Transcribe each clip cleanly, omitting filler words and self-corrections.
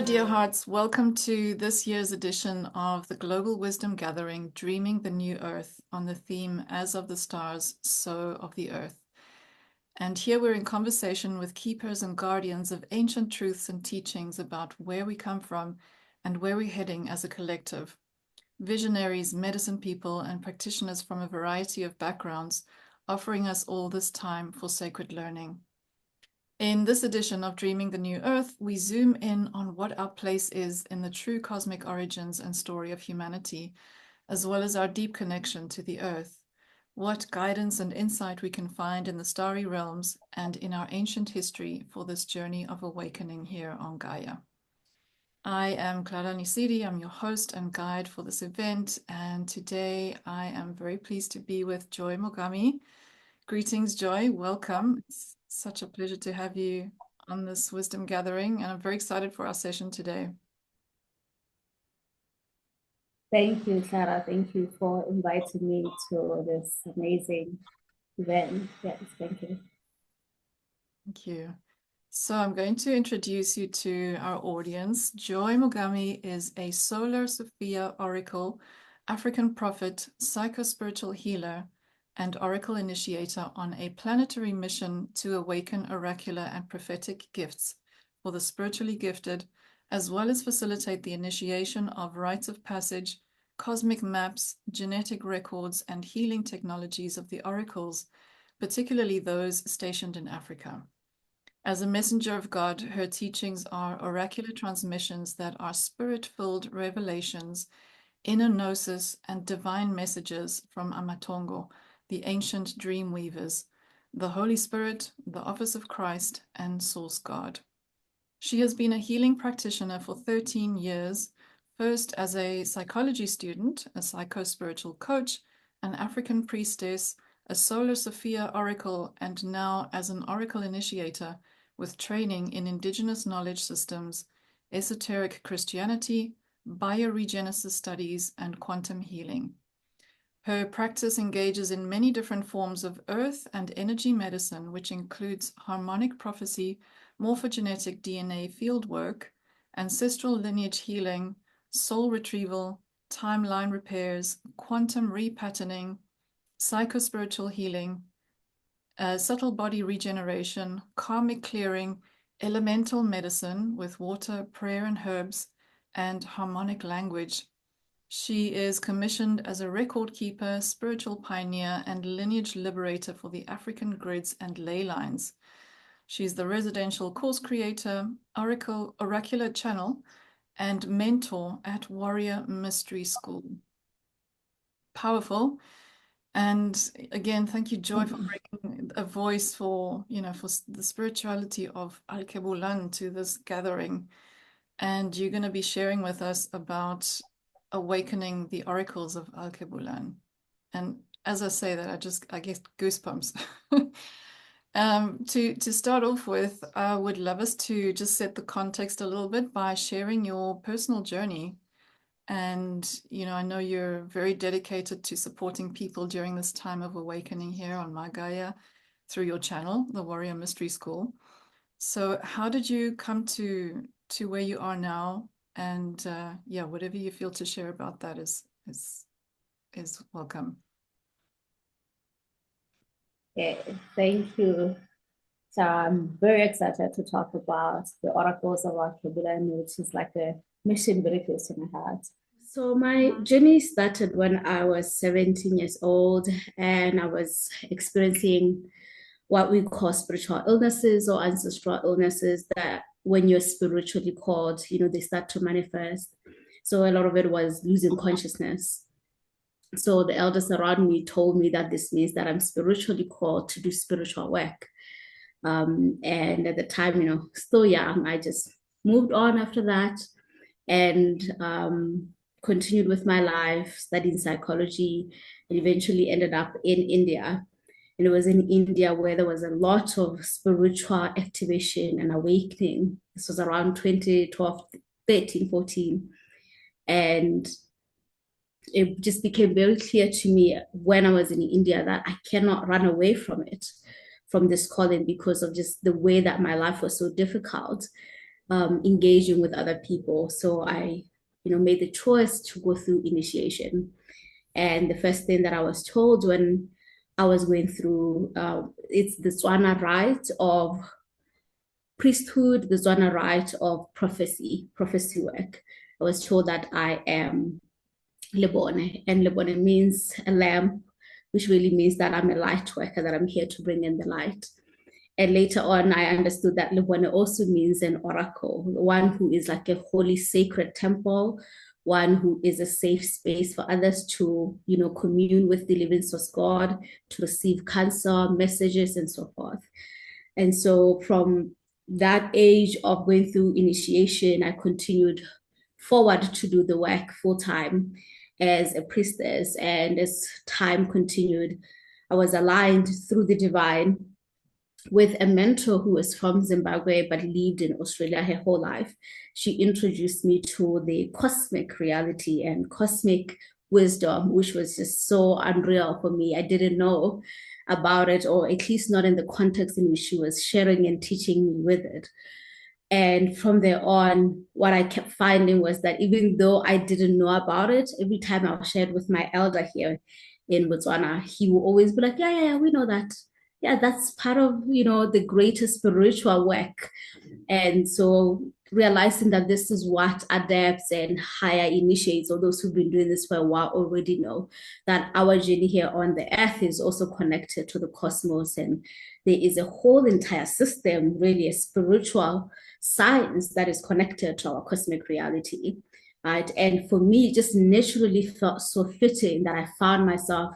dear hearts. Welcome to this year's edition of the Global Wisdom Gathering, Dreaming the New Earth, on the theme, As of the Stars, So of the Earth. And here we're in conversation with keepers and guardians of ancient truths and teachings about where we come from and where we're heading as a collective. Visionaries, medicine people, and practitioners from a variety of backgrounds, offering us all this time for sacred learning. In this edition of Dreaming the New Earth, we zoom in on what our place is in the true cosmic origins and story of humanity, as well as our deep connection to the Earth, what guidance and insight we can find in the starry realms and in our ancient history for this journey of awakening here on Gaia. I am Clara Nisiri, I'm your host and guide for this event, and today I am very pleased to be with Joy Mogami. Greetings, Joy. Welcome. It's such a pleasure to have you on this wisdom gathering, and I'm very excited for our session today. Thank you, Clara. Thank you for inviting me to this amazing event. Yes, thank you. Thank you. So I'm going to introduce you to our audience. Joy Mogami is a Solar Sophia Oracle, African prophet, psycho-spiritual healer, and oracle initiator on a planetary mission to awaken oracular and prophetic gifts for the spiritually gifted, as well as facilitate the initiation of rites of passage, cosmic maps, genetic records, and healing technologies of the oracles, particularly those stationed in Africa. As a messenger of God, her teachings are oracular transmissions that are spirit-filled revelations, inner gnosis, and divine messages from Amatongo, the ancient dream weavers, the Holy Spirit, the Office of Christ, and Source God. She has been a healing practitioner for 13 years, first as a psychology student, a psycho-spiritual coach, an African priestess, a Solar Sophia oracle, and now as an oracle initiator with training in indigenous knowledge systems, esoteric Christianity, bioregenesis studies, and quantum healing. Her practice engages in many different forms of earth and energy medicine, which includes harmonic prophecy, morphogenetic DNA fieldwork, ancestral lineage healing, soul retrieval, timeline repairs, quantum repatterning, psychospiritual healing, subtle body regeneration, karmic clearing, elemental medicine with water, prayer, and herbs, and harmonic language. She is commissioned as a record keeper, spiritual pioneer, and lineage liberator for the African grids and ley lines. She's the residential course creator, oracular channel, and mentor at Warrior Mystery School. Powerful. And again, thank you, Joy, for bringing a voice for, for the spirituality of Al-Kebulan to this gathering. And you're going to be sharing with us about awakening the oracles of Al-Kebulan. And as I say that, I get goosebumps. To start off with, I would love us to just set the context a little bit by sharing your personal journey. And, I know you're very dedicated to supporting people during this time of awakening here on Gaia through your channel, the Warrior Mystery School. So how did you come to where you are now? And yeah, whatever you feel to share about that is welcome. Okay, thank you. So I'm very excited to talk about the oracles of Al-Kebulan, which is like a mission very close to my heart. So my journey started when I was 17 years old, and I was experiencing what we call spiritual illnesses or ancestral illnesses that when you're spiritually called, they start to manifest. So a lot of it was losing consciousness. So the elders around me told me that this means that I'm spiritually called to do spiritual work. And at the time, still young, I just moved on after that and continued with my life, studying psychology, and eventually ended up in India. And it was in India where there was a lot of spiritual activation and awakening. This was around 2012, 13, 14. And it just became very clear to me when I was in India that I cannot run away from it, from this calling, because of just the way that my life was so difficult. engaging with other people. So I, made the choice to go through initiation. And the first thing that I was told when I was going through, it's the Tswana rite of priesthood, the Tswana rite of prophecy work. I was told that I am Lebone, and Lebone means a lamp, which really means that I'm a light worker, that I'm here to bring in the light. And later on, I understood that Lebone also means an oracle, one who is like a holy, sacred temple, one who is a safe space for others to, commune with the living source God, to receive counsel, messages, and so forth. And so from that age of going through initiation, I continued forward to do the work full time as a priestess. And as time continued, I was aligned through the divine with a mentor who was from Zimbabwe but lived in Australia her whole life. She introduced me to the cosmic reality and cosmic wisdom, which was just so unreal for me. I didn't know about it, or at least not in the context in which she was sharing and teaching me with it. And from there on, what I kept finding was that even though I didn't know about it, every time I shared with my elder here in Botswana, he will always be like, yeah, we know that. Yeah, that's part of, the greater spiritual work. And so realizing that this is what adepts and higher initiates, or those who've been doing this for a while, already know, that our journey here on the earth is also connected to the cosmos. And there is a whole entire system, really a spiritual science that is connected to our cosmic reality. Right. And for me, it just naturally felt so fitting that I found myself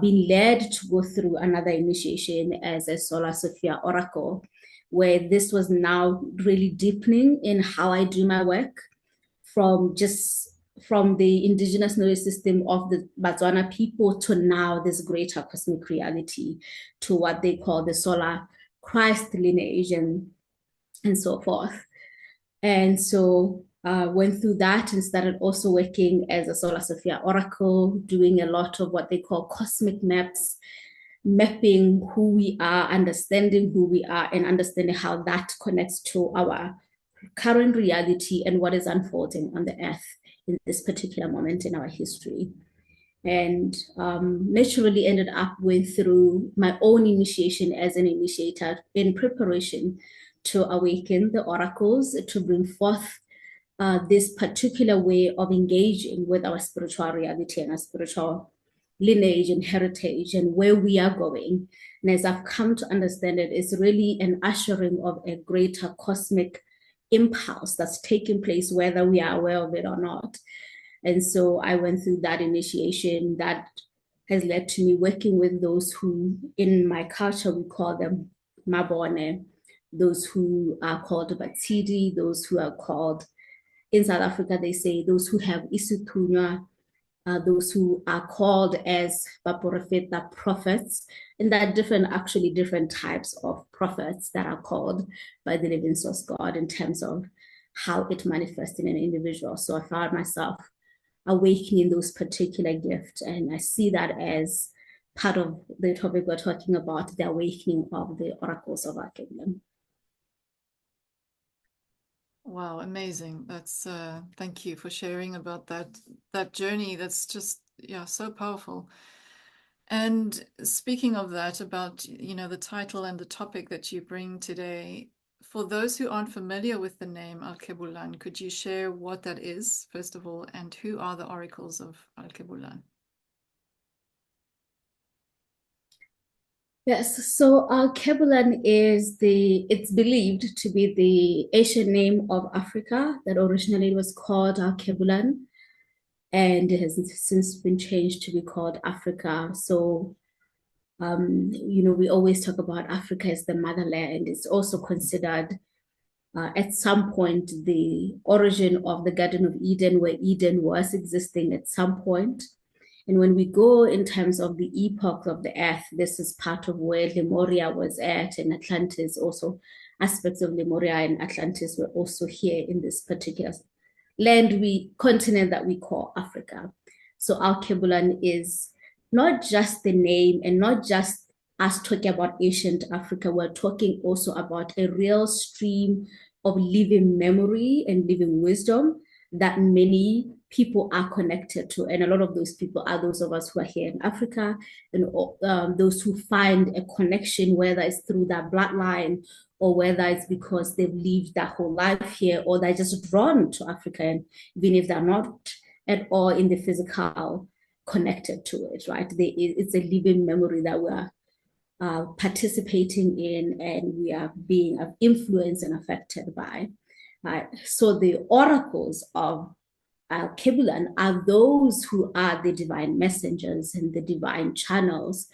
being led to go through another initiation as a Solar Sophia Oracle, where this was now really deepening in how I do my work from the indigenous knowledge system of the Botswana people to now this greater cosmic reality, to what they call the solar Christ lineage and so forth. And so went through that and started also working as a Solar Sophia Oracle, doing a lot of what they call cosmic maps, mapping who we are, understanding who we are, and understanding how that connects to our current reality and what is unfolding on the earth in this particular moment in our history. And naturally ended up going through my own initiation as an initiator in preparation to awaken the oracles, to bring forth this particular way of engaging with our spiritual reality and our spiritual lineage and heritage and where we are going. And as I've come to understand it, it's really an ushering of a greater cosmic impulse that's taking place, whether we are aware of it or not. And so I went through that initiation that has led to me working with those who, in my culture, we call them Mabone, those who are called Batidi, those who are called, in South Africa, they say those who have Isuthunywa, those who are called as Baporofeta prophets, and there are different types of prophets that are called by the living source God in terms of how it manifests in an individual. So I found myself awakening those particular gifts, and I see that as part of the topic we're talking about, the awakening of the oracles of our kingdom. Wow, amazing. That's thank you for sharing about that journey. That's just, yeah, so powerful. And speaking of that, about, the title and the topic that you bring today, for those who aren't familiar with the name Al-Kebulan, could you share what that is, first of all, and who are the oracles of Al-Kebulan? Yes, so Kebulan it's believed to be the Asian name of Africa that originally was called Kebulan, and it has since been changed to be called Africa. So, we always talk about Africa as the motherland. It's also considered at some point the origin of the Garden of Eden, where Eden was existing at some point. And when we go in terms of the epoch of the earth, this is part of where Lemuria was at, and Atlantis also. Aspects of Lemuria and Atlantis were also here in this particular continent that we call Africa. So Al-Kebulan is not just the name and not just us talking about ancient Africa, we're talking also about a real stream of living memory and living wisdom that many people are connected to. And a lot of those people are those of us who are here in Africa, and those who find a connection, whether it's through that bloodline or whether it's because they've lived their whole life here, or they're just drawn to Africa, and even if they're not at all in the physical connected to it, right? It's a living memory that we're participating in, and we are being influenced and affected by. So the oracles of Al-Qiblan are those who are the divine messengers and the divine channels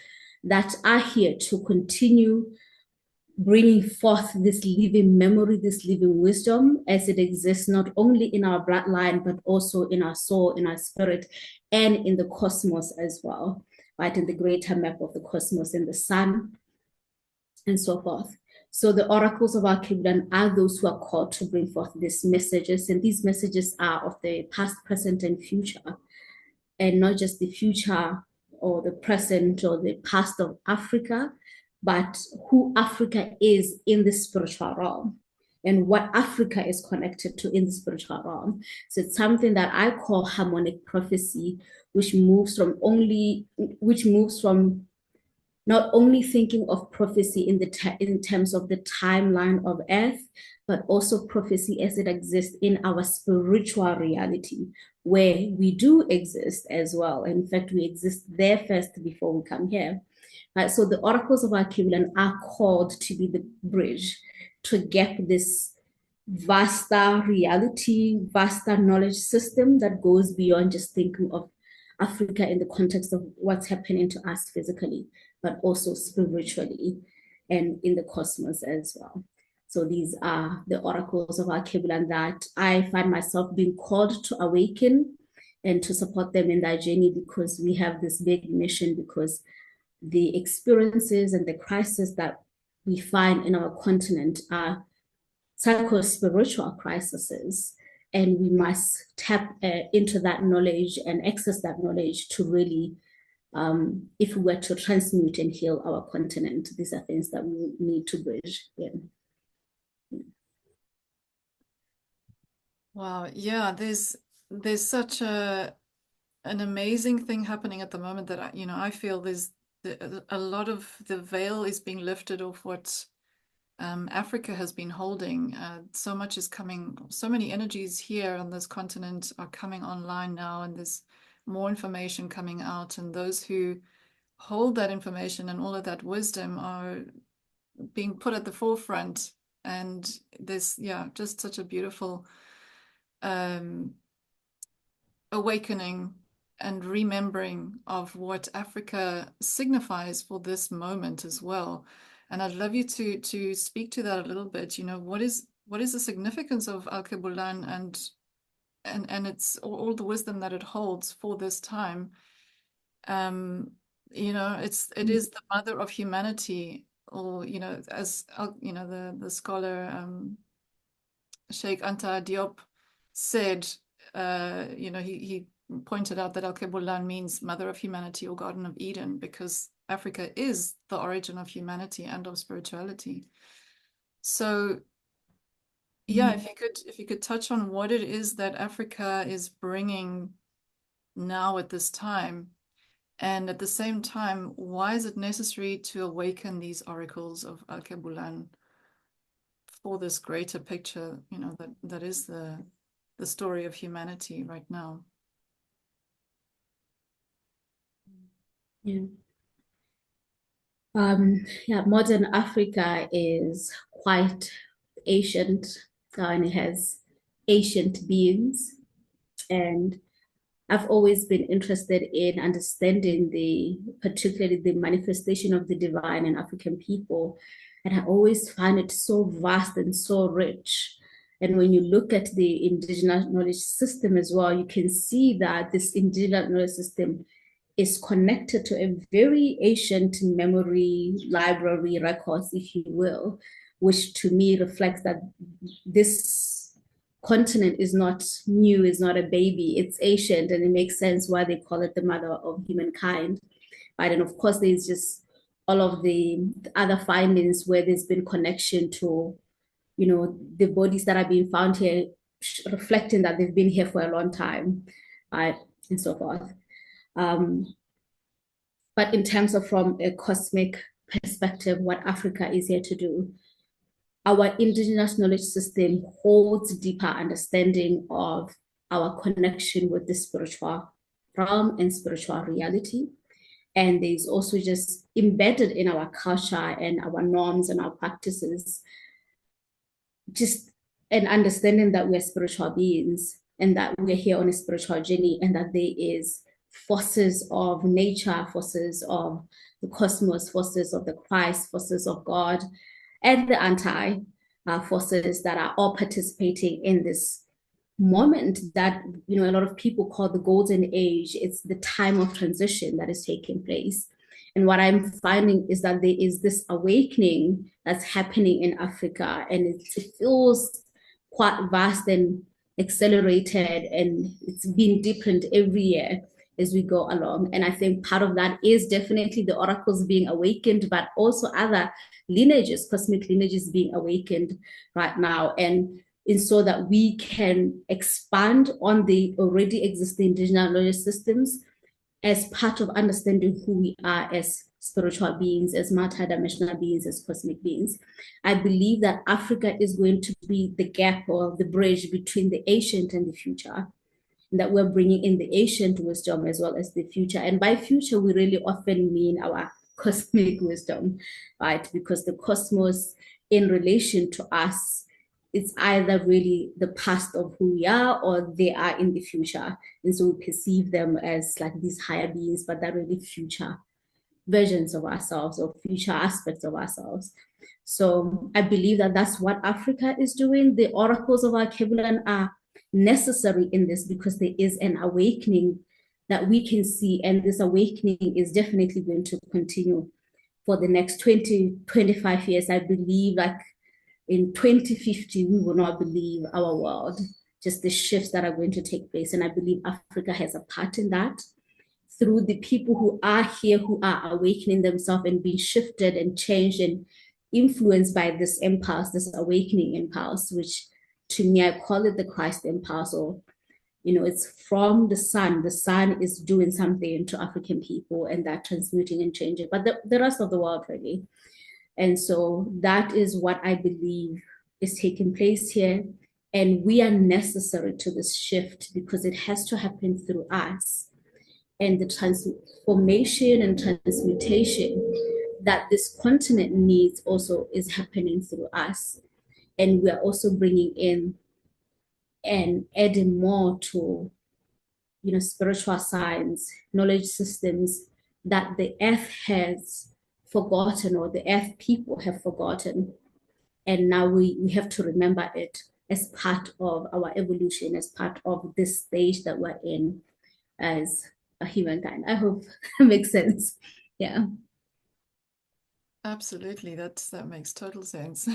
that are here to continue bringing forth this living memory, this living wisdom as it exists not only in our bloodline, but also in our soul, in our spirit, and in the cosmos as well, right? In the greater map of the cosmos, in the sun, and so forth. So the oracles of our Qiblan are those who are called to bring forth these messages, and these messages are of the past, present, and future, and not just the future or the present or the past of Africa, but who Africa is in the spiritual realm and what Africa is connected to in the spiritual realm. So it's something that I call harmonic prophecy, which moves from not only thinking of prophecy in terms of the timeline of earth, but also prophecy as it exists in our spiritual reality, where we do exist as well. In fact, we exist there first before we come here. Right? So the oracles of our Qiblan are called to be the bridge to gap this vaster reality, vaster knowledge system that goes beyond just thinking of Africa in the context of what's happening to us physically, but also spiritually and in the cosmos as well. So these are the oracles of our Qiblan that I find myself being called to awaken and to support them in their journey, because we have this big mission, because the experiences and the crises that we find in our continent are psycho-spiritual crises, and we must tap into that knowledge and access that knowledge to really, if we were to transmute and heal our continent, these are things that we need to bridge in. Wow, yeah, there's such an amazing thing happening at the moment that I feel there's a lot of the veil is being lifted off what Africa has been holding. So much is coming, so many energies here on this continent are coming online now, and there's more information coming out, and those who hold that information and all of that wisdom are being put at the forefront. And this, yeah, just such a beautiful awakening and remembering of what Africa signifies for this moment as well. And I'd love you to speak to that a little bit. What is the significance of Al-Qiblan and it's all the wisdom that it holds for this time. It is the mother of humanity, or as the scholar Sheikh Anta Diop said, he pointed out that Al-Qiblan means mother of humanity or Garden of Eden, because Africa is the origin of humanity and of spirituality. So yeah, if you could touch on what it is that Africa is bringing now at this time, and at the same time, why is it necessary to awaken these oracles of Al-Qiblan for this greater picture, that is the story of humanity right now? Yeah. Modern Africa is quite ancient, and it has ancient beings. And I've always been interested in understanding particularly the manifestation of the divine in African people. And I always find it so vast and so rich. And when you look at the indigenous knowledge system as well, you can see that this indigenous knowledge system is connected to a very ancient memory library records, if you will, which to me reflects that this continent is not new, is not a baby, it's ancient, and it makes sense why they call it the mother of humankind. Right? And of course, there's just all of the other findings where there's been connection to the bodies that are being found here reflecting that they've been here for a long time, right, and so forth. But in terms of from a cosmic perspective, what Africa is here to do, our indigenous knowledge system holds deeper understanding of our connection with the spiritual realm and spiritual reality. And there's also just embedded in our culture and our norms and our practices, just an understanding that we're spiritual beings and that we're here on a spiritual journey, and that there is forces of nature, forces of the cosmos, forces of the Christ, forces of God, and the anti forces that are all participating in this moment that a lot of people call the golden age. It's the time of transition that is taking place. And what I'm finding is that there is this awakening that's happening in Africa, and it feels quite vast and accelerated, and it's being deepened every year as we go along. And I think part of that is definitely the oracles being awakened, but also other lineages, cosmic lineages being awakened right now. And so that we can expand on the already existing indigenous knowledge systems as part of understanding who we are as spiritual beings, as multidimensional beings, as cosmic beings. I believe that Africa is going to be the gap or the bridge between the ancient and the future, and that we're bringing in the ancient wisdom as well as the future. And by future, we really often mean our cosmic wisdom, right? Because the cosmos in relation to us, it's either really the past of who we are or they are in the future. And so we perceive them as like these higher beings, but they're really future versions of ourselves or future aspects of ourselves. So I believe that that's what Africa is doing. The oracles of our Kebulan are necessary in this because there is an awakening that we can see, and this awakening is definitely going to continue for the next 20-25 years. I believe like in 2050 we will not believe our world, just the shifts that are going to take place. And I believe Africa has a part in that through the people who are here, who are awakening themselves and being shifted and changed and influenced by this impulse, this awakening impulse, which to me, I call it the Christ impulse, or it's from the sun. The sun is doing something to African people, and that transmuting and changing, but the rest of the world really. And so that is what I believe is taking place here. And we are necessary to this shift because it has to happen through us. And the transformation and transmutation that this continent needs also is happening through us. And we are also bringing in and adding more to spiritual science, knowledge systems that the earth has forgotten, or the earth people have forgotten. And now we have to remember it as part of our evolution, as part of this stage that we're in as a humankind. I hope that makes sense. Yeah. Absolutely, that makes total sense.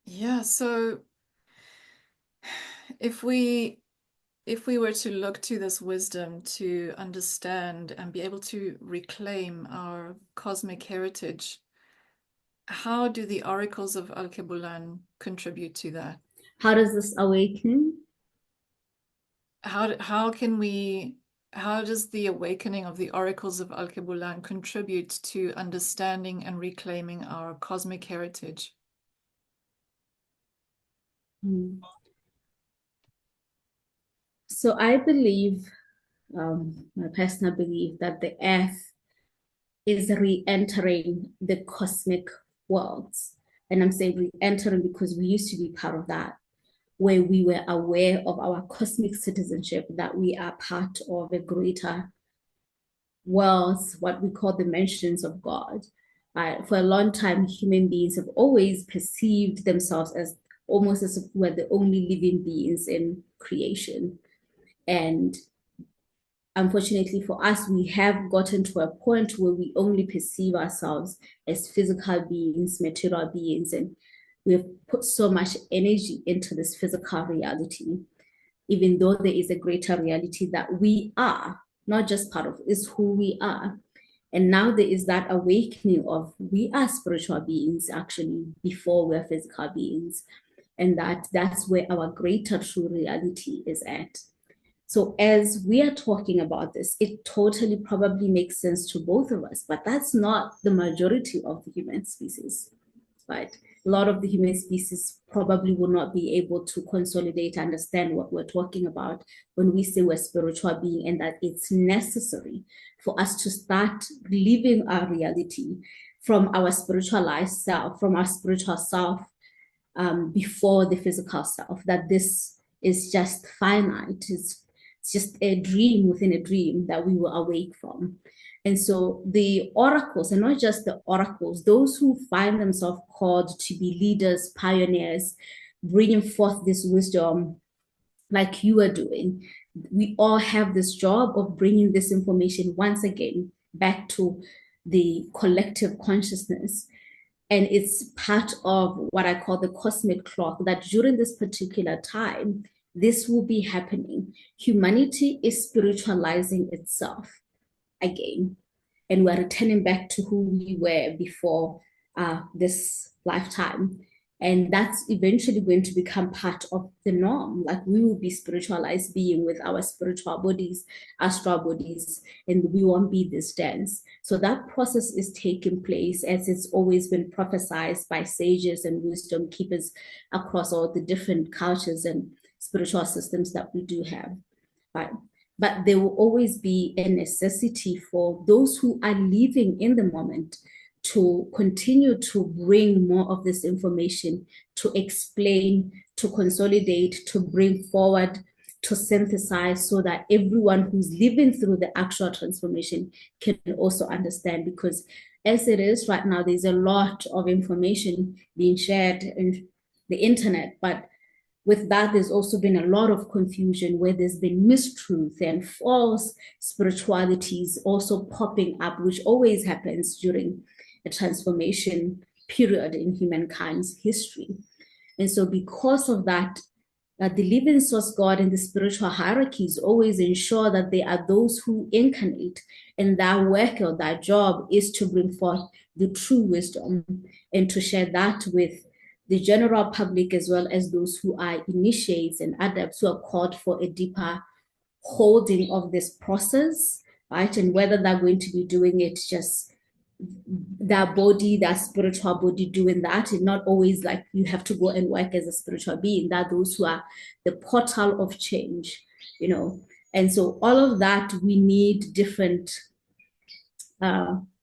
Yeah, so if we were to look to this wisdom to understand and be able to reclaim our cosmic heritage, how do the oracles of Al-Kebulan contribute to that? How does this awaken? How does the awakening of the oracles of Al-Kebulan contribute to understanding and reclaiming our cosmic heritage? So I believe, my personal belief, that the earth is re-entering the cosmic worlds. And I'm saying re-entering because we used to be part of that, where we were aware of our cosmic citizenship, that we are part of a greater worlds, what we call dimensions of God. For a long time, human beings have always perceived themselves as almost as if we're the only living beings in creation. And unfortunately for us, we have gotten to a point where we only perceive ourselves as physical beings, material beings, and we've put so much energy into this physical reality, even though there is a greater reality that we are not just part of, is who we are. And now there is that awakening of we are spiritual beings actually before we're physical beings. And that's where our greater true reality is at. So as we are talking about this, it totally probably makes sense to both of us, but that's not the majority of the human species, right? A lot of the human species probably will not be able to consolidate, understand what we're talking about when we say we're spiritual being, and that it's necessary for us to start living our reality from our spiritualized self, from our spiritual self, before the physical self, that this is just finite. It's just a dream within a dream that we will awake from. And so the oracles, and not just the oracles, those who find themselves called to be leaders, pioneers, bringing forth this wisdom like you are doing, we all have this job of bringing this information once again back to the collective consciousness. And it's part of what I call the cosmic clock, that during this particular time, this will be happening. Humanity is spiritualizing itself again. And we're returning back to who we were before this lifetime. And that's eventually going to become part of the norm. Like we will be spiritualized being with our spiritual bodies, astral bodies, and we won't be this dense. So that process is taking place as it's always been prophesied by sages and wisdom keepers across all the different cultures and spiritual systems that we do have. Right? But there will always be a necessity for those who are living in the moment to continue to bring more of this information, to explain, to consolidate, to bring forward, to synthesize, so that everyone who's living through the actual transformation can also understand. Because as it is right now, there's a lot of information being shared in the internet, but with that, there's also been a lot of confusion where there's been mistruth and false spiritualities also popping up, which always happens during a transformation period in humankind's history. And so because of that, the living source God and the spiritual hierarchies always ensure that there are those who incarnate, and their work or their job is to bring forth the true wisdom and to share that with the general public, as well as those who are initiates and adepts who are called for a deeper holding of this process, right? And whether they're going to be doing it just their body, their spiritual body doing that, and not always like you have to go and work as a spiritual being. That those who are the portal of change, you know. And so all of that, we need different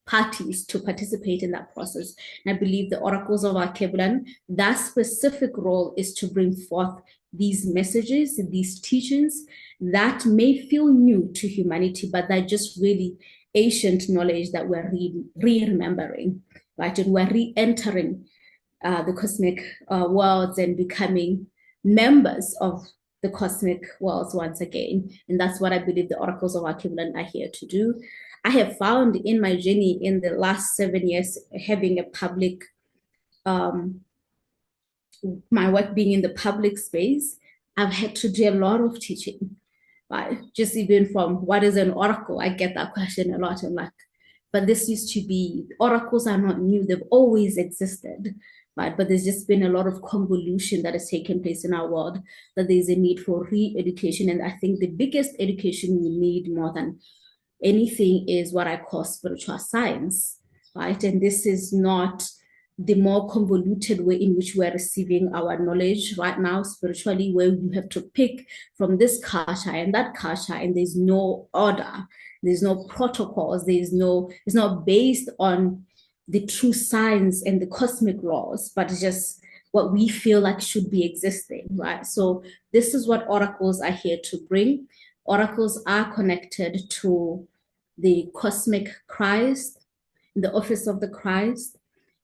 parties to participate in that process. And I believe the oracles of our Keblan, that specific role is to bring forth these messages, these teachings that may feel new to humanity, but they're just really ancient knowledge that we're remembering, right? And we're re-entering the cosmic worlds and becoming members of the cosmic worlds once again. And that's what I believe the oracles of our Kiblan are here to do. I have found in my journey in the last 7 years, having a public, my work being in the public space, I've had to do a lot of teaching. Right? Just even from what is an oracle, I get that question a lot. I'm like, but this used to be, oracles are not new, they've always existed, right? But there's just been a lot of convolution that has taken place in our world, that there's a need for re-education. And I think the biggest education we need more than anything is what I call spiritual science, right? And this is not the more convoluted way in which we're receiving our knowledge right now spiritually, where you have to pick from this culture and that culture, and there's no order, there's no protocols, it's not based on the true science and the cosmic laws, but it's just what we feel like should be existing, right? So this is what oracles are here to bring. Oracles are connected to the cosmic Christ, the office of the Christ.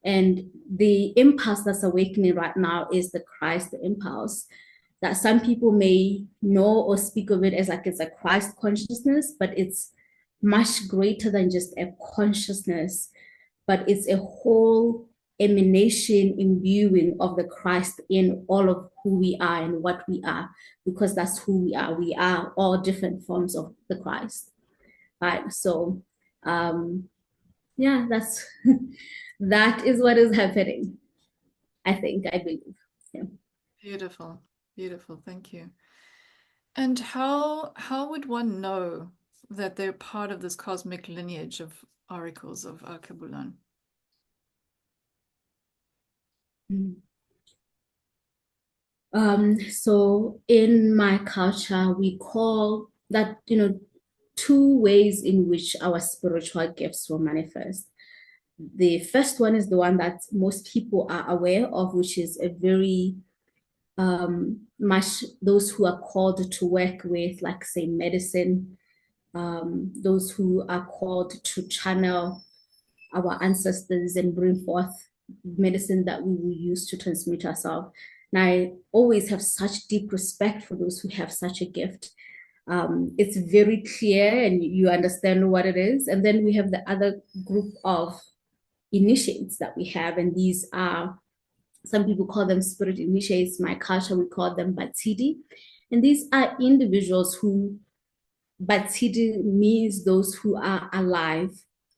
And the impulse that's awakening right now is the Christ impulse, that some people may know or speak of it as like it's a Christ consciousness, but it's much greater than just a consciousness, but it's a whole emanation, imbuing of the Christ in all of who we are and what we are, because that's who we are. We are all different forms of the Christ, right? So yeah, that's that is what is happening. I believe. Yeah. Beautiful, beautiful. Thank you. And how would one know that they're part of this cosmic lineage of oracles of Arkebulan? Mm. So in my culture, we call that, two ways in which our spiritual gifts will manifest. The first one is the one that most people are aware of, which is a very much those who are called to work with, like say medicine, those who are called to channel our ancestors and bring forth medicine that we will use to transmute ourselves. And I always have such deep respect for those who have such a gift. It's very clear and you understand what it is. And then we have the other group of initiates that we have, and these are, some people call them spirit initiates. My culture, we call them batidi. And these are individuals who, batidi means those who are alive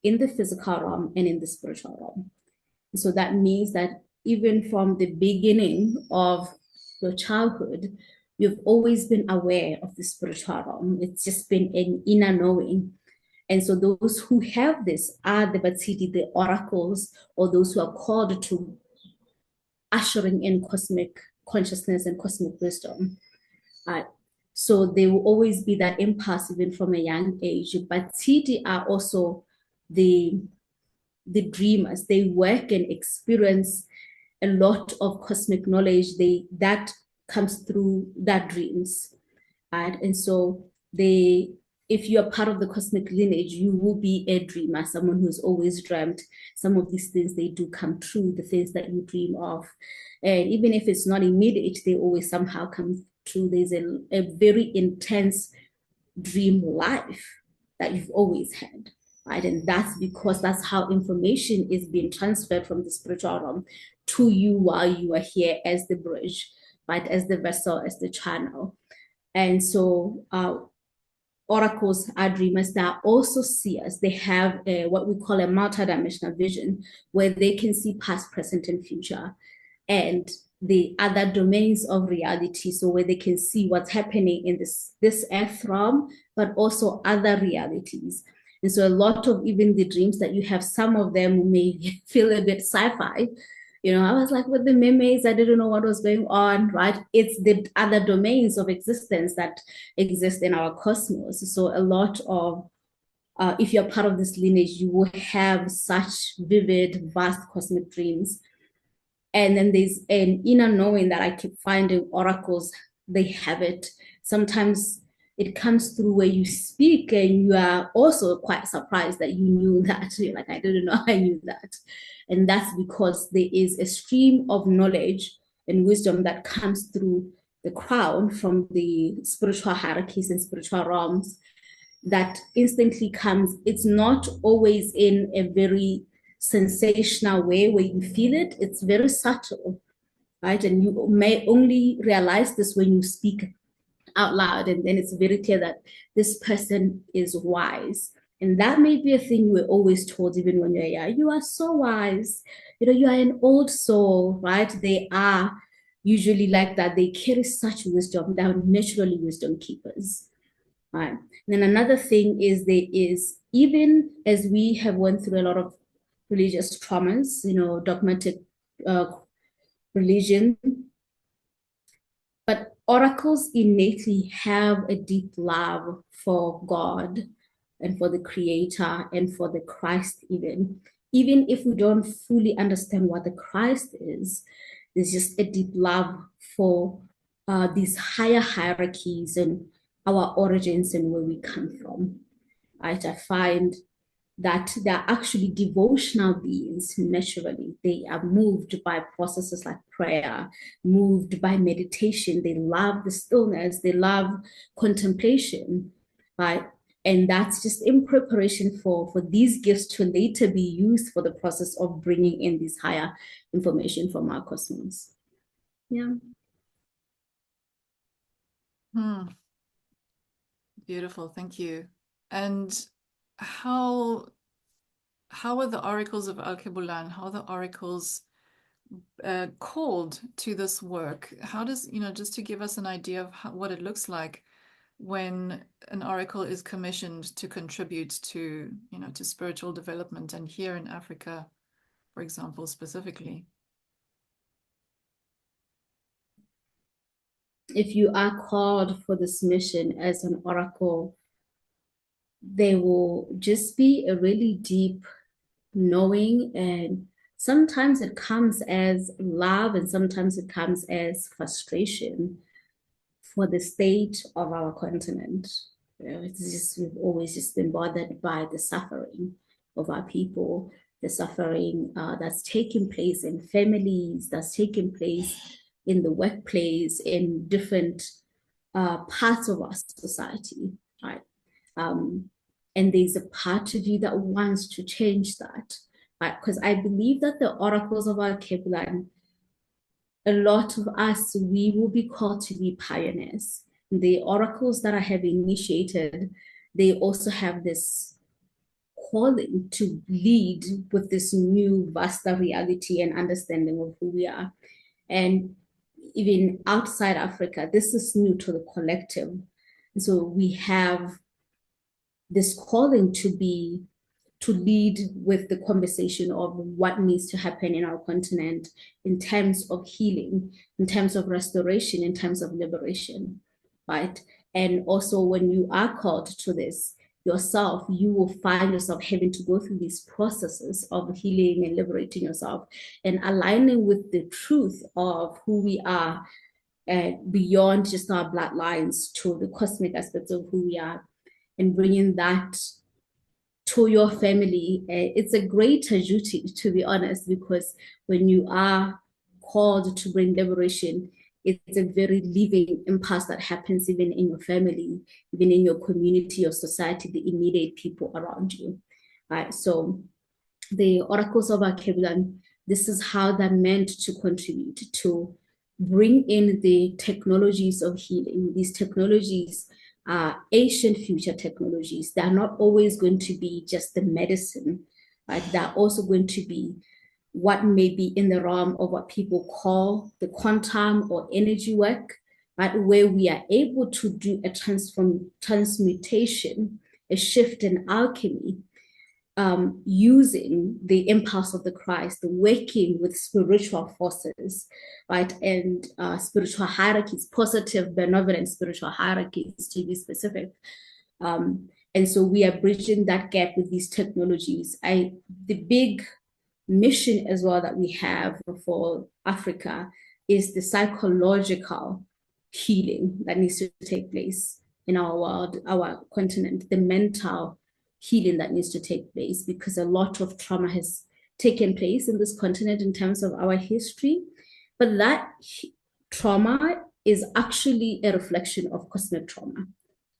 in the physical realm and in the spiritual realm. So that means that even from the beginning of your childhood, you've always been aware of the spiritual realm. It's just been an inner knowing. And so those who have this are the Batidi, the oracles, or those who are called to ushering in cosmic consciousness and cosmic wisdom. Uh, so they will always be that impulse even from a young age. But Batidi are also the dreamers. They work and experience a lot of cosmic knowledge. That comes through that dreams, right? And so they, if you're part of the cosmic lineage, you will be a dreamer, someone who's always dreamt. Some of these things, they do come true, the things that you dream of. And even if it's not immediate, they always somehow come true. There's a very intense dream life that you've always had, right? And that's because that's how information is being transferred from the spiritual realm to you while you are here as the bridge, right? As the vessel, as the channel. And so oracles are dreamers that are also seers. They have what we call a multidimensional vision where they can see past, present, and future, and the other domains of reality. So where they can see what's happening in this earth realm, but also other realities. And so a lot of even the dreams that you have, some of them may feel a bit sci-fi. I was like with the mermaids, I didn't know what was going on, right? It's the other domains of existence that exist in our cosmos. So a lot of if you're part of this lineage, you will have such vivid, vast cosmic dreams. And then there's an inner knowing that I keep finding oracles, they have it. Sometimes it comes through where you speak and you are also quite surprised that you knew that. You're like, I didn't know I knew that. And that's because there is a stream of knowledge and wisdom that comes through the crown from the spiritual hierarchies and spiritual realms that instantly comes. It's not always in a very sensational way where you feel it. It's very subtle, right? And you may only realize this when you speak out loud. And then it's very clear that this person is wise. And that may be a thing we're always told, even when you're young. You are so wise. You are an old soul, right? They are usually like that. They carry such wisdom. They are naturally wisdom keepers. Right. And then another thing is there is, even as we have went through a lot of religious traumas, dogmatic uh, religion, but oracles innately have a deep love for God and for the Creator and for the Christ, even if we don't fully understand what the Christ is, there's just a deep love for these higher hierarchies and our origins and where we come from. Right? I find that they're actually devotional beings naturally. They are moved by processes like prayer, moved by meditation. They love the stillness, they love contemplation, right? And that's just in preparation for these gifts to later be used for the process of bringing in this higher information from our cosmos. Yeah. Hmm. Beautiful, thank you. And how how are the oracles of Al-Kebulan, how are the oracles called to this work? How does, just to give us an idea of what it looks like when an oracle is commissioned to contribute to, to spiritual development, and here in Africa, for example, specifically. If you are called for this mission as an oracle, there will just be a really deep knowing, and sometimes it comes as love and sometimes it comes as frustration for the state of our continent. It's just, we've always just been bothered by the suffering of our people, the suffering that's taking place in families, that's taking place in the workplace, in different parts of our society, right? And there's a part of you that wants to change that, right? Because I believe that the oracles of our Kiblan, a lot of us, we will be called to be pioneers. The oracles that I have initiated, they also have this calling to lead with this new vasta reality and understanding of who we are. And even outside Africa, this is new to the collective. So we have this calling to lead with the conversation of what needs to happen in our continent in terms of healing, in terms of restoration, in terms of liberation, right? And also when you are called to this yourself, you will find yourself having to go through these processes of healing and liberating yourself and aligning with the truth of who we are, beyond just our bloodlines to the cosmic aspects of who we are, and bringing that to your family. It's a greater duty, to be honest, because when you are called to bring liberation, it's a very living impulse that happens even in your family, even in your community, your society, the immediate people around you. Right? So the oracles of Archebulan, this is how they're meant to contribute to bring in the technologies of healing. These technologies are ancient future technologies. They're not always going to be just the medicine, right? They're also going to be what may be in the realm of what people call the quantum or energy work, right? Where we are able to do a transmutation, a shift in alchemy, using the impulse of the Christ, working with spiritual forces, right? And spiritual hierarchies, positive, benevolent spiritual hierarchies, to be specific. And so we are bridging that gap with these technologies. The big mission as well that we have for Africa is the psychological healing that needs to take place in our world, our continent, the mental healing that needs to take place, because a lot of trauma has taken place in this continent in terms of our history. But that trauma is actually a reflection of cosmic trauma.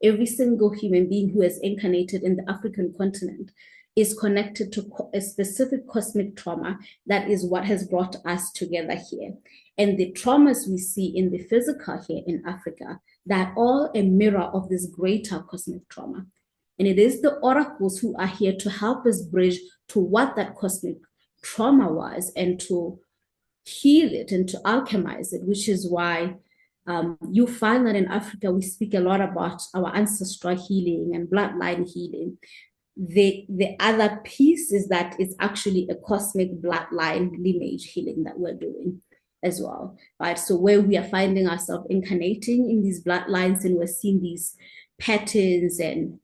Every single human being who has incarnated in the African continent is connected to a specific cosmic trauma that is what has brought us together here. And the traumas we see in the physical here in Africa, that are all a mirror of this greater cosmic trauma. And it is the oracles who are here to help us bridge to what that cosmic trauma was and to heal it and to alchemize it, which is why you find that in Africa, we speak a lot about our ancestral healing and bloodline healing. The other piece is that it's actually a cosmic bloodline lineage healing that we're doing as well, right? So where we are finding ourselves incarnating in these bloodlines, and we're seeing these patterns and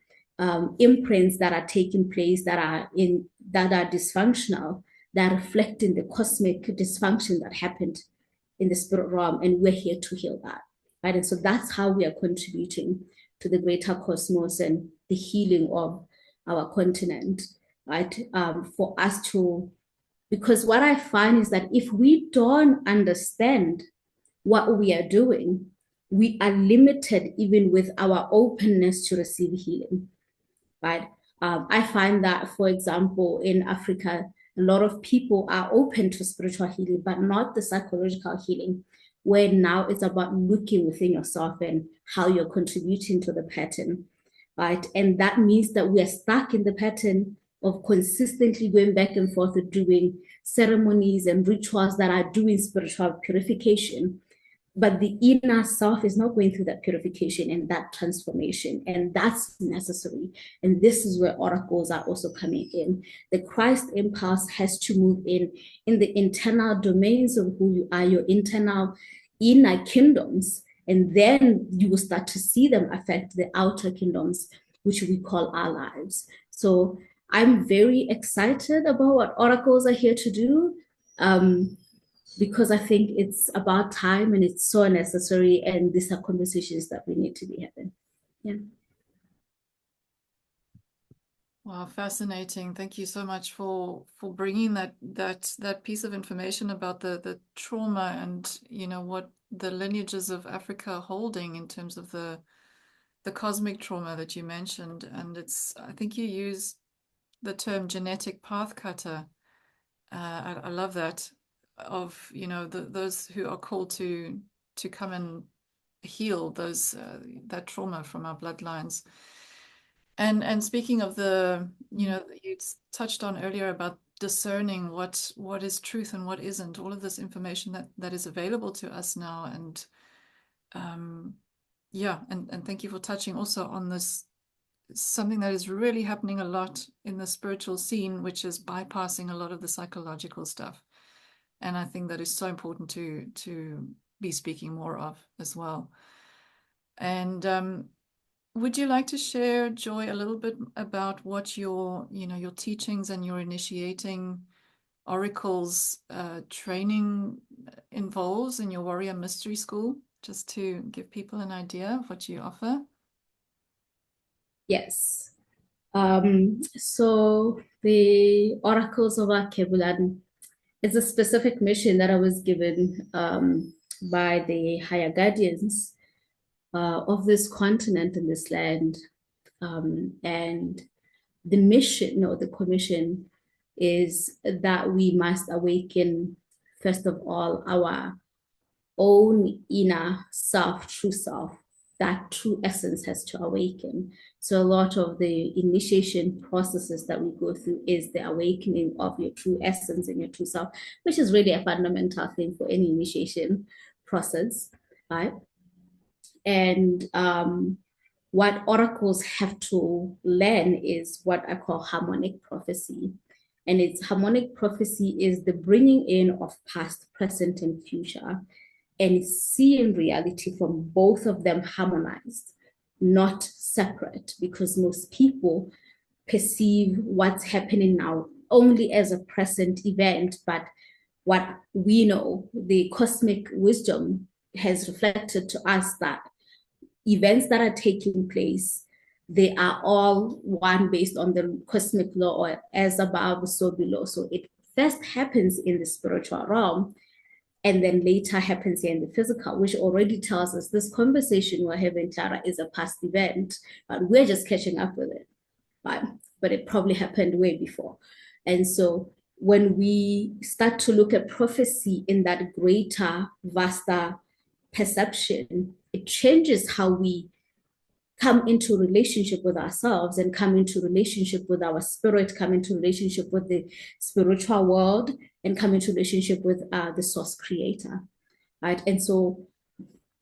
imprints that are taking place that are dysfunctional, that are reflecting the cosmic dysfunction that happened in the spirit realm, and we're here to heal that, right? And so that's how we are contributing to the greater cosmos and the healing of our continent, right? For us to, because what I find is that if we don't understand what we are doing, we are limited even with our openness to receive healing, right? I find that, for example, in Africa, a lot of people are open to spiritual healing, but not the psychological healing, where now it's about looking within yourself and how you're contributing to the pattern, right? And that means that we are stuck in the pattern of consistently going back and forth with doing ceremonies and rituals that are doing spiritual purification, but the inner self is not going through that purification and that transformation, and that's necessary. And this is where oracles are also coming in. The Christ impulse has to move in the internal domains of who you are, your internal inner kingdoms, and then you will start to see them affect the outer kingdoms, which we call our lives. So I'm very excited about what oracles are here to do. Because I think it's about time and it's so necessary, and these are conversations that we need to be having. Yeah. Wow, fascinating. Thank you so much for bringing that piece of information about the trauma and what the lineages of Africa are holding in terms of the cosmic trauma that you mentioned. And I think you use the term genetic path cutter. I love that, of those who are called to come and heal that trauma from our bloodlines. And speaking of you touched on earlier about discerning what is truth and what isn't, all of this information that is available to us now. And yeah, and thank you for touching also on this, something that is really happening a lot in the spiritual scene, which is bypassing a lot of the psychological stuff. And I think that is so important to be speaking more of as well. And would you like to share, Joy, a little bit about what your teachings and your initiating oracles training involves in your Warrior Mystery School, just to give people an idea of what you offer? Yes. So the Oracles of Kebulan is a specific mission that I was given by the higher guardians of this continent and this land. And the mission or the commission is that we must awaken, first of all, our own inner self, true self. That true essence has to awaken. So a lot of the initiation processes that we go through is the awakening of your true essence and your true self, which is really a fundamental thing for any initiation process, right? And what oracles have to learn is what I call harmonic prophecy. And it's harmonic prophecy is the bringing in of past, present, and future, and seeing reality from both of them harmonized, not separate, because most people perceive what's happening now only as a present event. But what we know, the cosmic wisdom has reflected to us that events that are taking place, they are all one based on the cosmic law, or as above, so below. So it first happens in the spiritual realm, and then later happens here in the physical, which already tells us this conversation we're having, Clara, is a past event, but we're just catching up with it, right? But it probably happened way before. And so when we start to look at prophecy in that greater, vaster perception, it changes how we come into relationship with ourselves and come into relationship with our spirit, come into relationship with the spiritual world, and come into relationship with the source creator, right? And so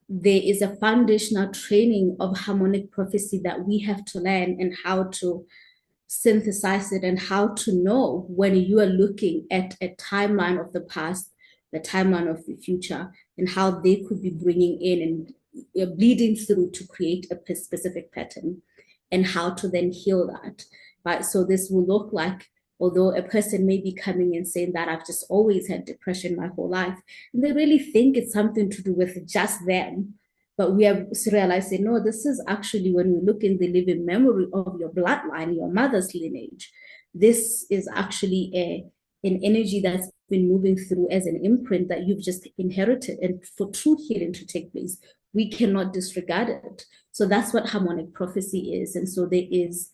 there is a foundational training of harmonic prophecy that we have to learn, and how to synthesize it, and how to know when you are looking at a timeline of the past, the timeline of the future, and how they could be bringing in and bleeding through to create a specific pattern, and how to then heal that. Right? So this will look like, although a person may be coming and saying that I've just always had depression my whole life, and they really think it's something to do with just them. But we are realizing, no, this is actually, when we look in the living memory of your bloodline, your mother's lineage, this is actually an energy that's been moving through as an imprint that you've just inherited. And for true healing to take place, we cannot disregard it. So that's what harmonic prophecy is. And so there is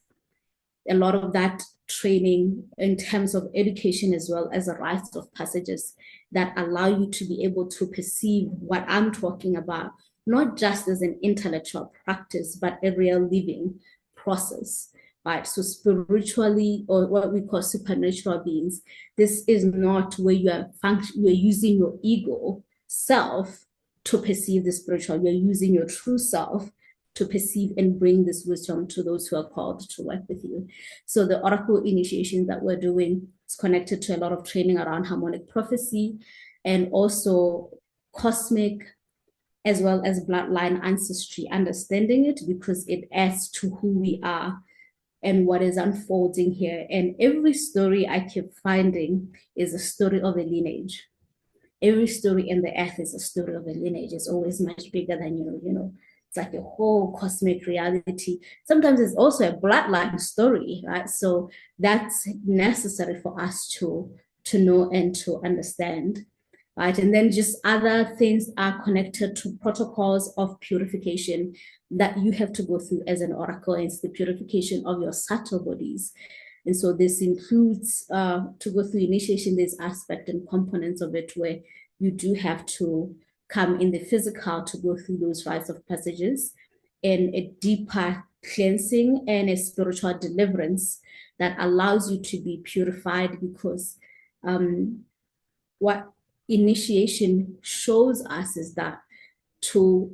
a lot of that training in terms of education, as well as a rites of passages that allow you to be able to perceive what I'm talking about, not just as an intellectual practice, but a real living process. right? So spiritually, or what we call supernatural beings, this is not where you're using your ego self to perceive the spiritual. You're using your true self to perceive and bring this wisdom to those who are called to work with you. So the oracle initiation that we're doing is connected to a lot of training around harmonic prophecy and also cosmic as well as bloodline ancestry, understanding it because it adds to who we are and what is unfolding here. And every story I keep finding is a story of a lineage. Every story in the earth is a story of a lineage. It's always much bigger than it's like a whole cosmic reality. Sometimes it's also a bloodline story, right? So that's necessary for us to know and to understand, right? And then just other things are connected to protocols of purification that you have to go through as an oracle. And it's the purification of your subtle bodies. And so this includes to go through initiation, there's aspect and components of it where you do have to come in the physical to go through those rites of passages and a deeper cleansing and a spiritual deliverance that allows you to be purified because what initiation shows us is that to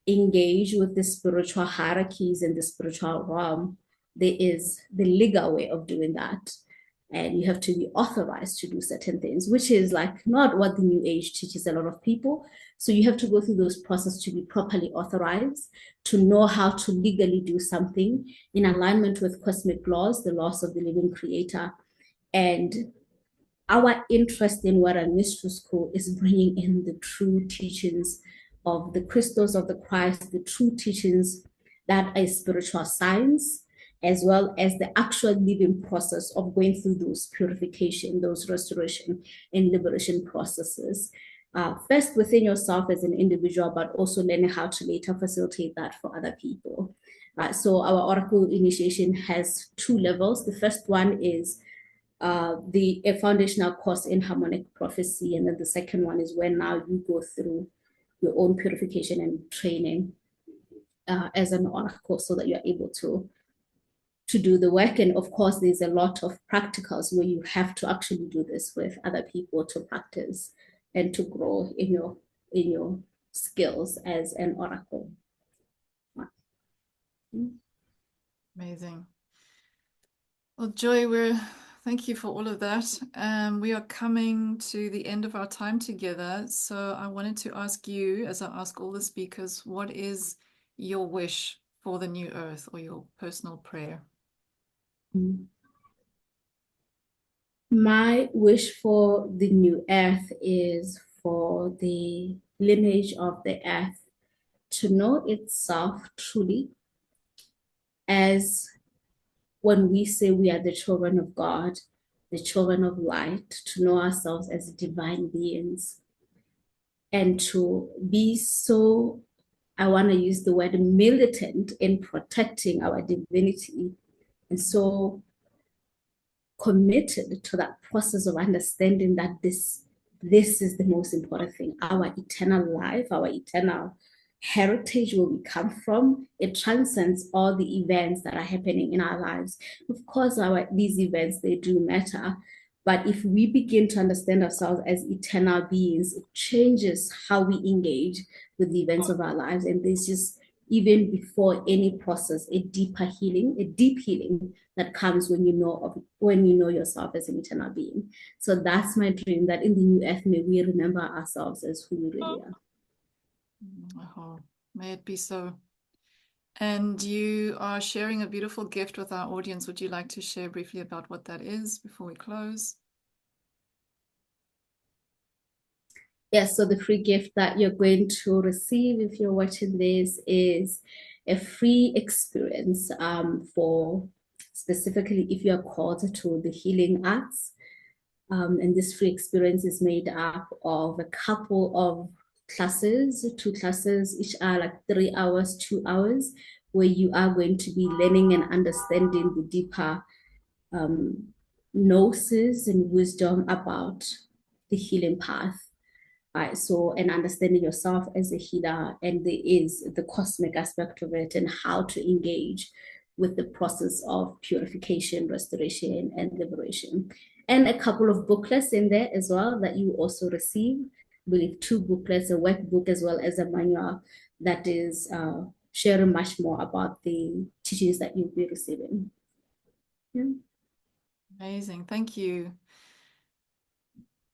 engage with the spiritual hierarchies and the spiritual realm, there is the legal way of doing that. And you have to be authorized to do certain things, which is like not what the New Age teaches a lot of people. So you have to go through those processes to be properly authorized, to know how to legally do something in alignment with cosmic laws, the laws of the living creator. And our interest in Word and Mystery School is bringing in the true teachings of the crystals of the Christ, the true teachings that are spiritual science, as well as the actual living process of going through those purification, those restoration and liberation processes. First within yourself as an individual, but also learning how to later facilitate that for other people. So our Oracle initiation has two levels. The first one is a foundational course in harmonic prophecy. And then the second one is where now you go through your own purification and training as an oracle so that you're able to do the work. And of course, there's a lot of practicals where you have to actually do this with other people to practice and to grow in your skills as an oracle. Amazing. Well, Joy, thank you for all of that. We are coming to the end of our time together. So I wanted to ask you, as I ask all the speakers, what is your wish for the new earth or your personal prayer? My wish for the new earth is for the lineage of the earth to know itself truly as when we say we are the children of God, the children of light, to know ourselves as divine beings and to be so, I want to use the word militant in protecting our divinity and so committed to that process of understanding that this is the most important thing. Our eternal life, our eternal heritage, where we come from, it transcends all the events that are happening in our lives. Of course, these events, they do matter. But if we begin to understand ourselves as eternal beings, it changes how we engage with the events of our lives. And there's just, even before any process, a deep healing that comes when you know yourself as an eternal being. So that's my dream, that in the new earth, may we remember ourselves as who we really are. Oh, may it be so. And you are sharing a beautiful gift with our audience. Would you like to share briefly about what that is before we close? Yes, so the free gift that you're going to receive if you're watching this is a free experience for specifically if you're called to the healing arts. And this free experience is made up of a couple of classes, 2 classes, each are like 3 hours, 2 hours, where you are going to be learning and understanding the deeper gnosis and wisdom about the healing path. Right, so and understanding yourself as a healer, and there is the cosmic aspect of it and how to engage with the process of purification, restoration, and liberation. And a couple of booklets in there as well that you also receive. I believe 2 booklets, a workbook as well as a manual that is sharing much more about the teachings that you'll be receiving. Yeah. Amazing. Thank you.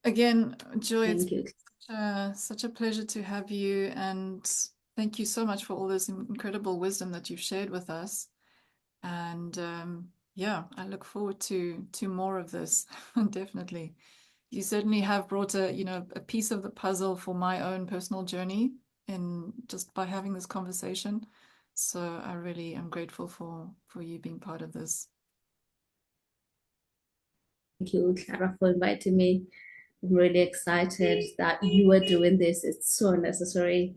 Again, Joy, it's Thank you. such a pleasure to have you, and thank you so much for all this incredible wisdom that you've shared with us. And yeah, I look forward to more of this. Definitely. You certainly have brought a piece of the puzzle for my own personal journey in just by having this conversation. So I really am grateful for you being part of this. Thank you, Clara, for inviting me. I'm really excited that you are doing this. It's so necessary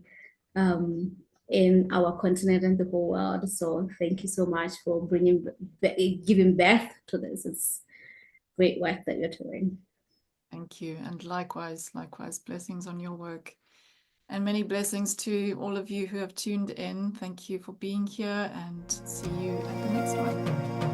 in our continent and the whole world. So thank you so much for giving birth to this. It's great work that you're doing. Thank you. And likewise, blessings on your work. And many blessings to all of you who have tuned in. Thank you for being here, and see you at the next one.